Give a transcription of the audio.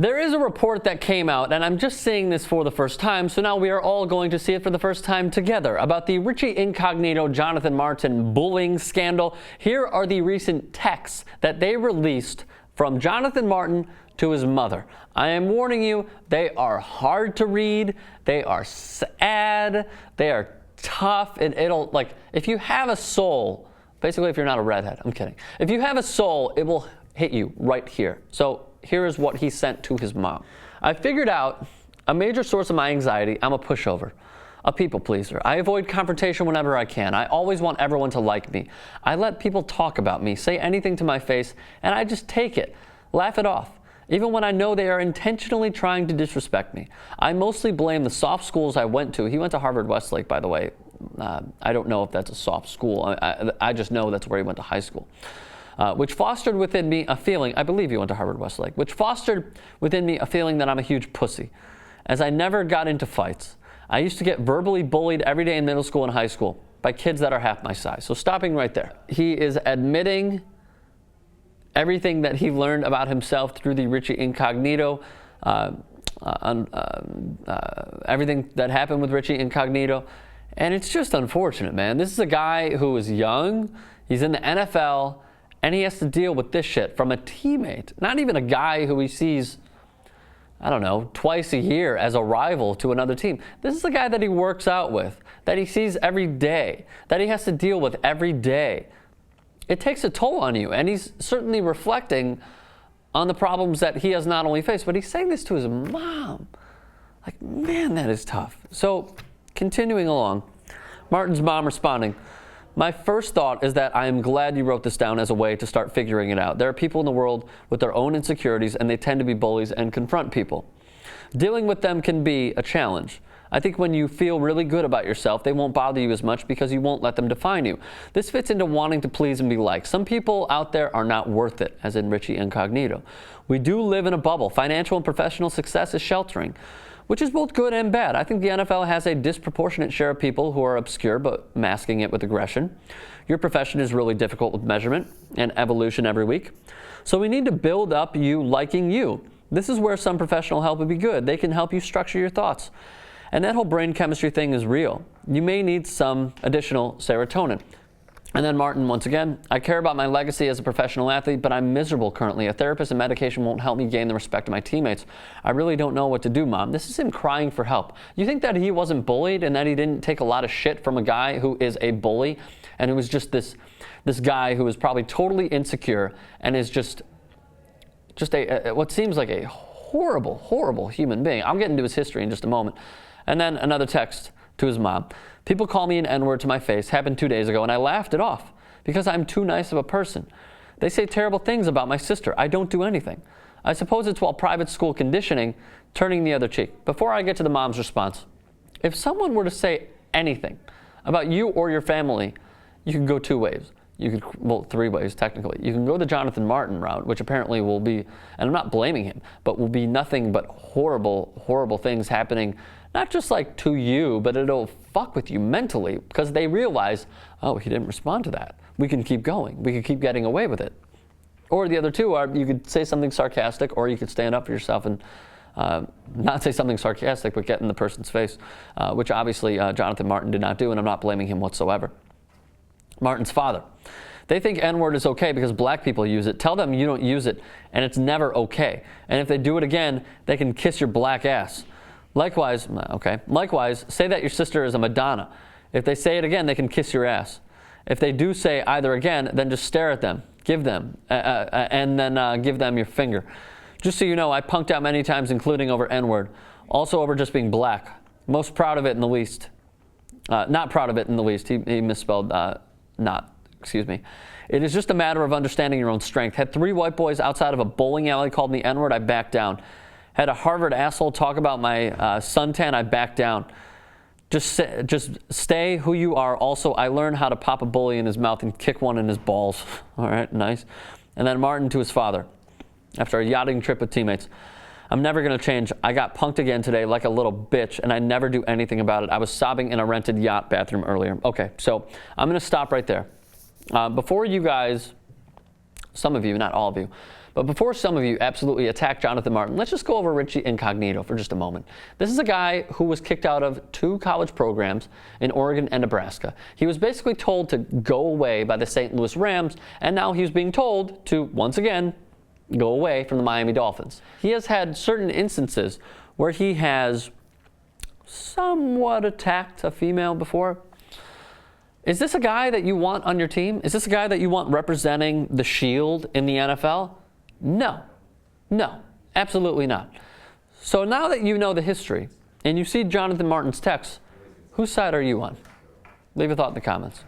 There is a report that came out, and I'm just seeing this for the first time, so now we are all going to see it for the first time together, about the Richie Incognito-Jonathan Martin bullying scandal. Here are the recent texts that they released from Jonathan Martin to his mother. I am warning you, they are hard to read, they are sad, they are tough, and it'll, like, if you have a soul, basically if you're not a redhead, I'm kidding. If you have a soul, it will hit you right here. So here is what he sent to his mom. I figured out a major source of my anxiety. I'm a pushover, a people pleaser. I avoid confrontation whenever I can. I always want everyone to like me. I let people talk about me, say anything to my face, and I just take it, laugh it off, even when I know they are intentionally trying to disrespect me. I mostly blame the soft schools I went to. He went to Harvard-Westlake, by the way. I don't know if that's a soft school. I just know that's where he went to high school. Which fostered within me a feeling, I believe you went to Harvard-Westlake, which fostered within me a feeling that I'm a huge pussy, as I never got into fights. I used to get verbally bullied every day in middle school and high school by kids that are half my size. So stopping right there. He is admitting everything that he learned about himself through the Richie Incognito, everything that happened with Richie Incognito. And it's just unfortunate, man. This is a guy who is young, he's in the NFL, and he has to deal with this shit from a teammate, not even a guy who he sees, I don't know, twice a year as a rival to another team. This is a guy that he works out with, that he sees every day, that he has to deal with every day. It takes a toll on you, and he's certainly reflecting on the problems that he has not only faced, but he's saying this to his mom. Like, man, that is tough. So, continuing along, Martin's mom responding, my first thought is that I am glad you wrote this down as a way to start figuring it out. There are people in the world with their own insecurities, and they tend to be bullies and confront people. Dealing with them can be a challenge. I think when you feel really good about yourself, they won't bother you as much because you won't let them define you. This fits into wanting to please and be liked. Some people out there are not worth it, as in Richie Incognito. We do live in a bubble. Financial and professional success is sheltering, which is both good and bad. I think the NFL has a disproportionate share of people who are obscure but masking it with aggression. Your profession is really difficult with measurement and evolution every week. So we need to build up you liking you. This is where some professional help would be good. They can help you structure your thoughts. And that whole brain chemistry thing is real. You may need some additional serotonin. And then Martin, once again, I care about my legacy as a professional athlete, but I'm miserable currently. A therapist and medication won't help me gain the respect of my teammates. I really don't know what to do, Mom. This is him crying for help. You think that he wasn't bullied and that he didn't take a lot of shit from a guy who is a bully and who was just this guy who is probably totally insecure and is just what seems like a horrible, horrible human being. I'll get into his history in just a moment. And then another text to his mom. People call me an N-word to my face. Happened 2 days ago, and I laughed it off because I'm too nice of a person. They say terrible things about my sister. I don't do anything. I suppose it's while private school conditioning, turning the other cheek. Before I get to the mom's response, if someone were to say anything about you or your family, you can go two ways. Well, three ways technically. You can go the Jonathan Martin route, which apparently will be, and I'm not blaming him, but will be nothing but horrible, horrible things happening, not just like to you, but it'll fuck with you mentally because they realize, oh, he didn't respond to that. We can keep going. We can keep getting away with it. Or the other two are you could say something sarcastic, or you could stand up for yourself and not say something sarcastic, but get in the person's face, which obviously Jonathan Martin did not do, and I'm not blaming him whatsoever. Martin's father. They think N-word is okay because black people use it. Tell them you don't use it, and it's never okay. And if they do it again, they can kiss your black ass. Likewise, say that your sister is a Madonna. If they say it again, they can kiss your ass. If they do say either again, then just stare at them, give them, and then give them your finger. Just so you know, I punked out many times, including over N-word. Also over just being black. Most proud of it in the least. Not proud of it in the least. He misspelled excuse me. It is just a matter of understanding your own strength. Had 3 white boys outside of a bowling alley called me N-word, I backed down. Had a Harvard asshole talk about my suntan, I backed down. Just stay who you are. Also, I learned how to pop a bully in his mouth and kick one in his balls. All right, nice. And then Martin to his father, after a yachting trip with teammates. I'm never going to change. I got punked again today like a little bitch, and I never do anything about it. I was sobbing in a rented yacht bathroom earlier. Okay, so I'm going to stop right there. Before you guys, some of you, not all of you, But before some of you absolutely attack Jonathan Martin, let's just go over Richie Incognito for just a moment. This is a guy who was kicked out of 2 college programs in Oregon and Nebraska. He was basically told to go away by the St. Louis Rams, and now he was being told to, once again, go away from the Miami Dolphins. He has had certain instances where he has somewhat attacked a female before. Is this a guy that you want on your team? Is this a guy that you want representing the Shield in the NFL? No. No, absolutely not. So now that you know the history and you see Jonathan Martin's text, whose side are you on? Leave a thought in the comments.